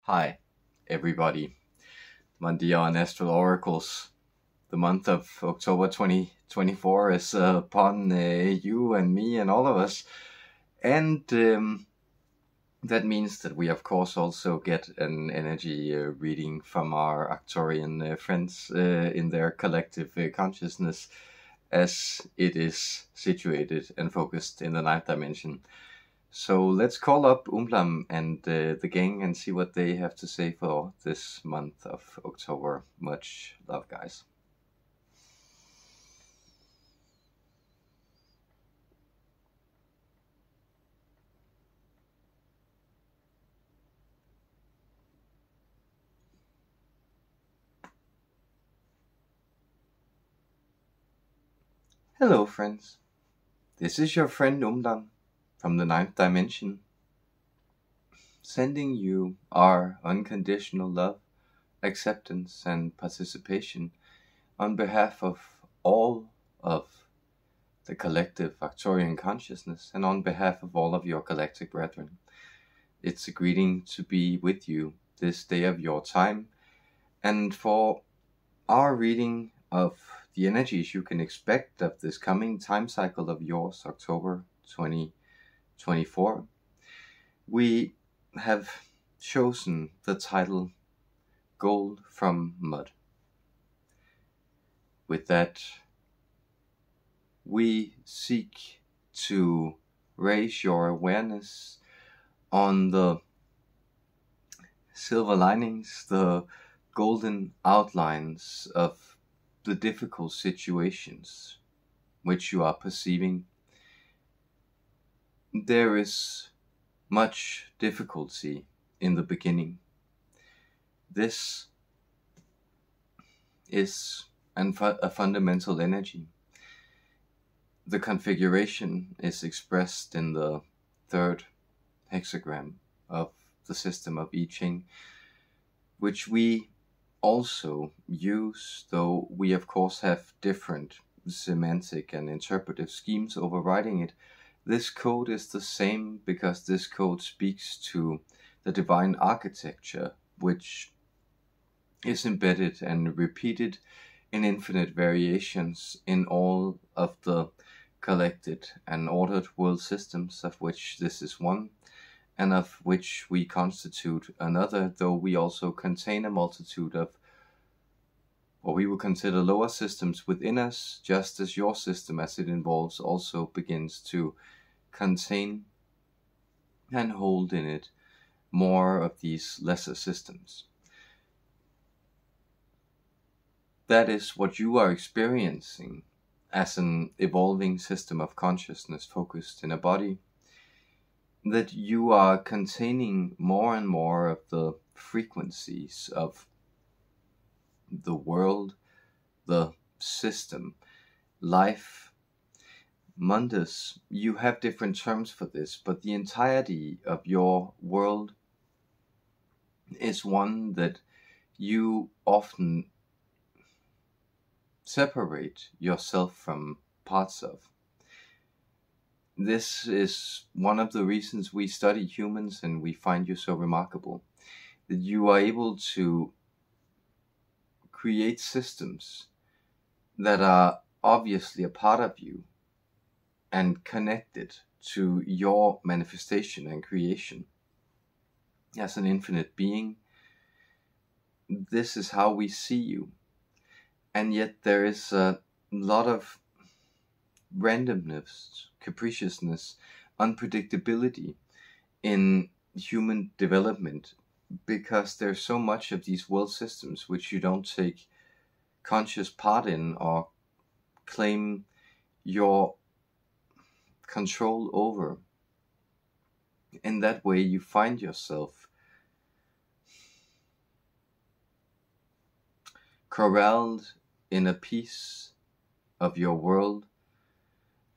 Hi, everybody. Mandia and Astral Oracles. The month of October 2024 is upon you and me and all of us. And that means that we, of course, also get an energy reading from our Arcturian friends in their collective consciousness, as it is situated and focused in the ninth dimension. So let's call up Oumblam and the gang and see what they have to say for this month of October. Much love, guys. Hello, friends. This is your friend Oumblam from the ninth dimension, sending you our unconditional love, acceptance, and participation on behalf of all of the collective Arcturian consciousness and on behalf of all of your galactic brethren. It's a greeting to be with you this day of your time, and for our reading of the energies you can expect of this coming time cycle of yours, October 2024, we have chosen the title Gold from Mud. With that, we seek to raise your awareness on the silver linings, the golden outlines of the difficult situations which you are perceiving. There is much difficulty in the beginning. This is a fundamental energy. The configuration is expressed in the third hexagram of the system of I Ching, which we also use, though we of course have different semantic and interpretive schemes overriding it. This code is the same because this code speaks to the divine architecture, which is embedded and repeated in infinite variations in all of the collected and ordered world systems, of which this is one, and of which we constitute another, though we also contain a multitude of what we would consider lower systems within us, just as your system, as it involves, also begins to contain and hold in it more of these lesser systems. That is what you are experiencing as an evolving system of consciousness focused in a body, that you are containing more and more of the frequencies of the world, the system, life. Mundus, you have different terms for this, but the entirety of your world is one that you often separate yourself from parts of. This is one of the reasons we study humans and we find you so remarkable, that you are able to create systems that are obviously a part of you and connected to your manifestation and creation as an infinite being. This is how we see you. And yet there is a lot of randomness, capriciousness, unpredictability in human development, because there's so much of these world systems which you don't take conscious part in or claim your control over. In that way you find yourself corralled in a piece of your world,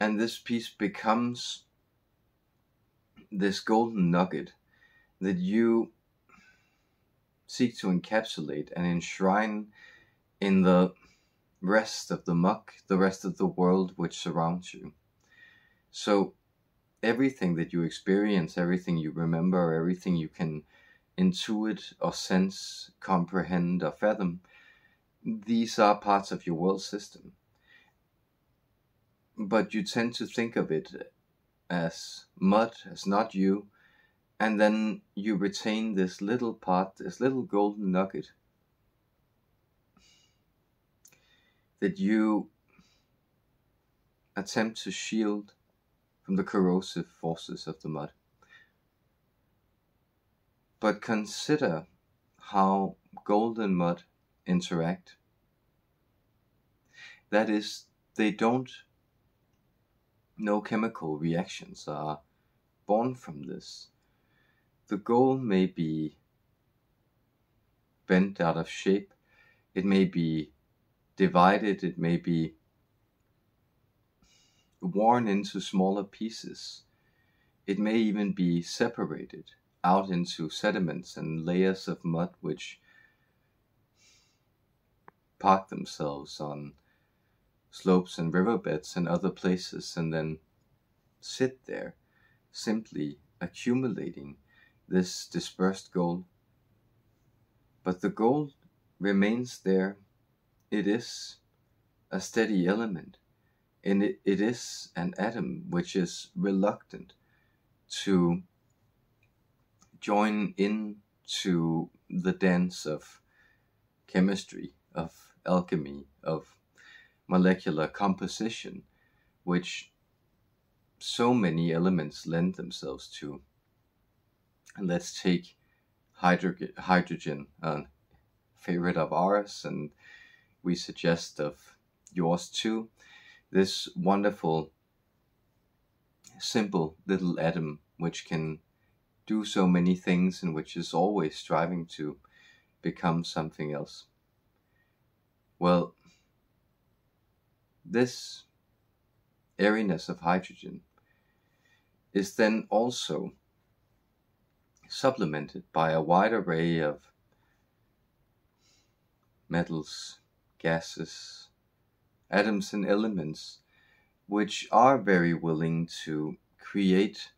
and this piece becomes this golden nugget that you seek to encapsulate and enshrine in the rest of the muck, the rest of the world which surrounds you. So everything that you experience, everything you remember, everything you can intuit or sense, comprehend or fathom, these are parts of your world system. But you tend to think of it as mud, as not you, and then you retain this little part, this little golden nugget that you attempt to shield from the corrosive forces of the mud. But consider how gold and mud interact. That is, no chemical reactions are born from this. The gold may be bent out of shape, it may be divided, it may be worn into smaller pieces, it may even be separated out into sediments and layers of mud which park themselves on slopes and riverbeds and other places, and then sit there simply accumulating this dispersed gold. But the gold remains there. It is a steady element, and it is an atom which is reluctant to join into the dance of chemistry, of alchemy, of molecular composition, which so many elements lend themselves to. And let's take hydrogen, a favorite of ours, and we suggest of yours too. This wonderful, simple little atom which can do so many things and which is always striving to become something else. Well, this airiness of hydrogen is then also supplemented by a wide array of metals, gases, atoms and elements which are very willing to create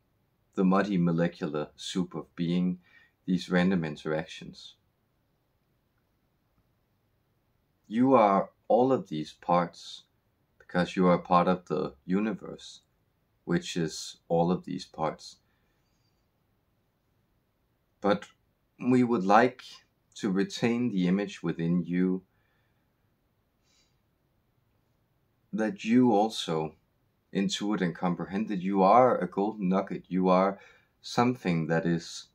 the muddy molecular soup of being, these random interactions. You are all of these parts because you are part of the universe, which is all of these parts. But we would like to retain the image within you that you also intuit and comprehend that you are a golden nugget. You are something that is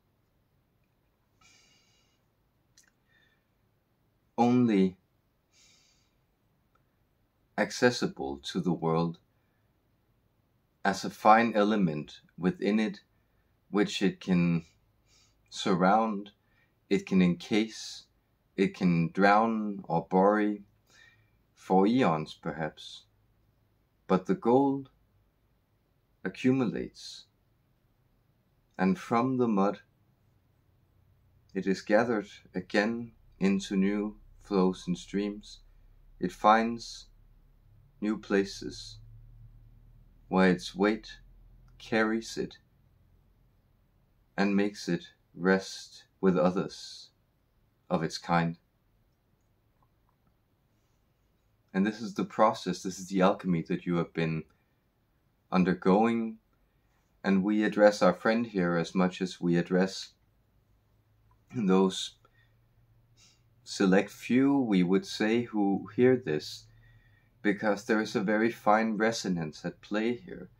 only accessible to the world as a fine element within it, which it can surround, it can encase, it can drown or bury for eons perhaps. But the gold accumulates, and from the mud it is gathered again into new flows and streams. It finds new places where its weight carries it and makes it rest with others of its kind. And this is the process, this is the alchemy that you have been undergoing. And we address our friend here as much as we address those select few, we would say, who hear this, because there is a very fine resonance at play here.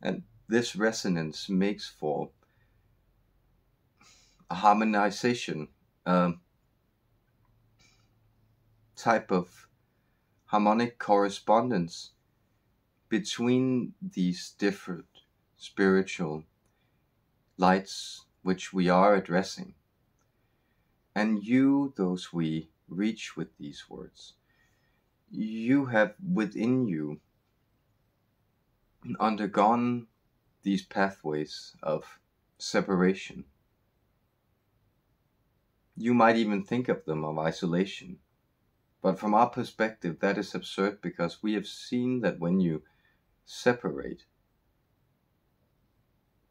And this resonance makes for a harmonization, type of harmonic correspondence between these different spiritual lights which we are addressing. And you, those we reach with these words, you have within you undergone these pathways of separation. You might even think of them of isolation. But from our perspective, that is absurd, because we have seen that when you separate,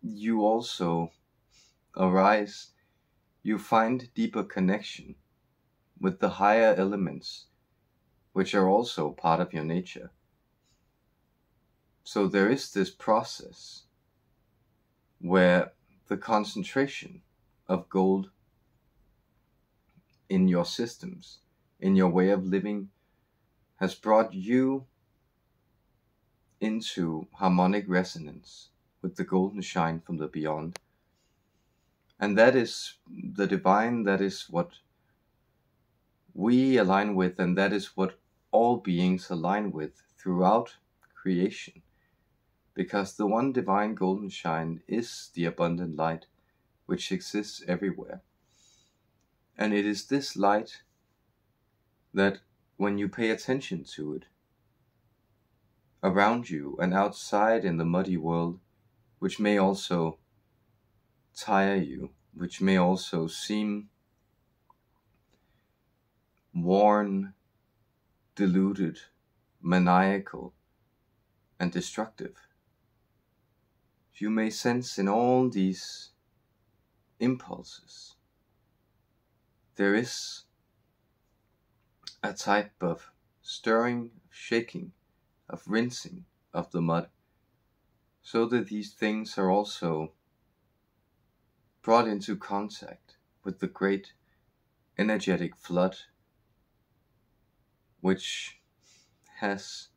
you also arise you find deeper connection with the higher elements, which are also part of your nature. So there is this process where the concentration of gold in your systems, in your way of living, has brought you into harmonic resonance with the golden shine from the beyond. And that is the divine, that is what we align with, and that is what all beings align with throughout creation. Because the one divine golden shine is the abundant light which exists everywhere. And it is this light that, when you pay attention to it, around you and outside in the muddy world, which may also tire you, which may also seem worn, deluded, maniacal, and destructive, you may sense in all these impulses there is a type of stirring, shaking, of rinsing of the mud, so that these things are also brought into contact with the great energetic flood which has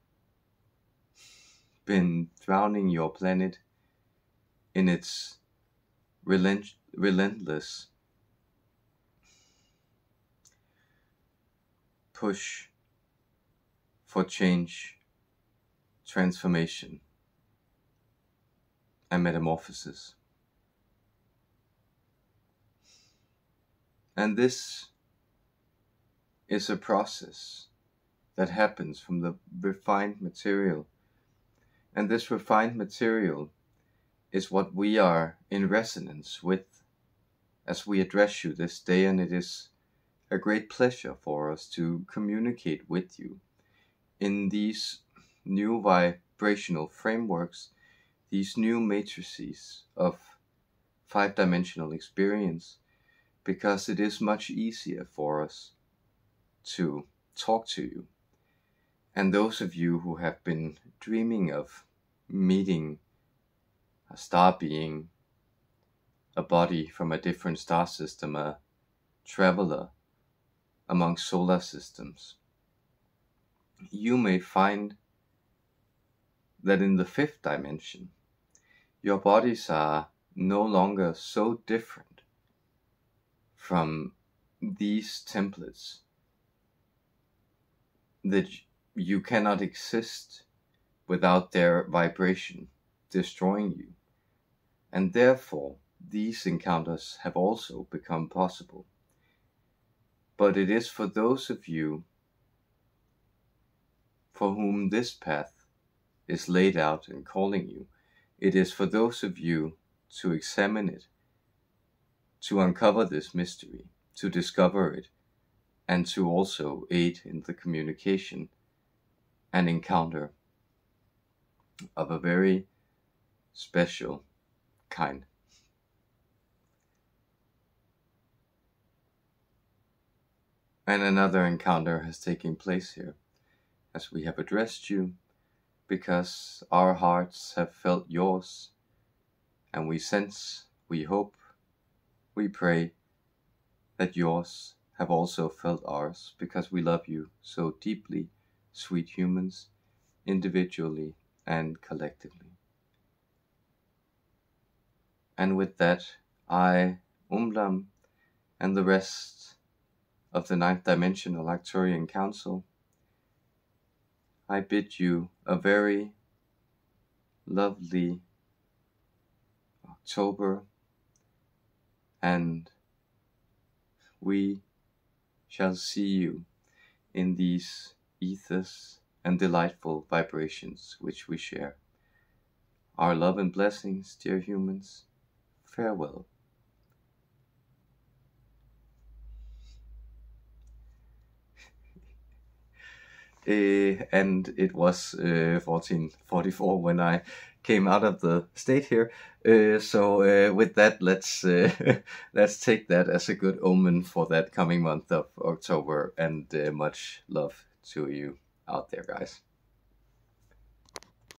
been drowning your planet in its relentless push for change, transformation, and metamorphosis. And this is a process that happens from the refined material. And this refined material is what we are in resonance with as we address you this day, and it is a great pleasure for us to communicate with you in these new vibrational frameworks, these new matrices of five-dimensional experience, because it is much easier for us to talk to you. And those of you who have been dreaming of meeting a star being, a body from a different star system, a traveler among solar systems, you may find that in the fifth dimension, your bodies are no longer so different from these templates that you cannot exist without their vibration destroying you. And therefore, these encounters have also become possible. But it is for those of you for whom this path is laid out and calling you. It is for those of you to examine it, to uncover this mystery, to discover it, and to also aid in the communication and encounter of a very special kind. And another encounter has taken place here as we have addressed you, because our hearts have felt yours, and we sense, we hope, we pray that yours have also felt ours, because we love you so deeply, sweet humans, individually and collectively. And with that, I, Oumblam, and the rest of the ninth dimensional Arcturian Council, I bid you a very lovely October, and we shall see you in these ethers and delightful vibrations which we share. Our love and blessings, dear humans. Farewell. And it was 1444 when I came out of the state here. So with that, let's let's take that as a good omen for that coming month of October, and much love to you out there, guys.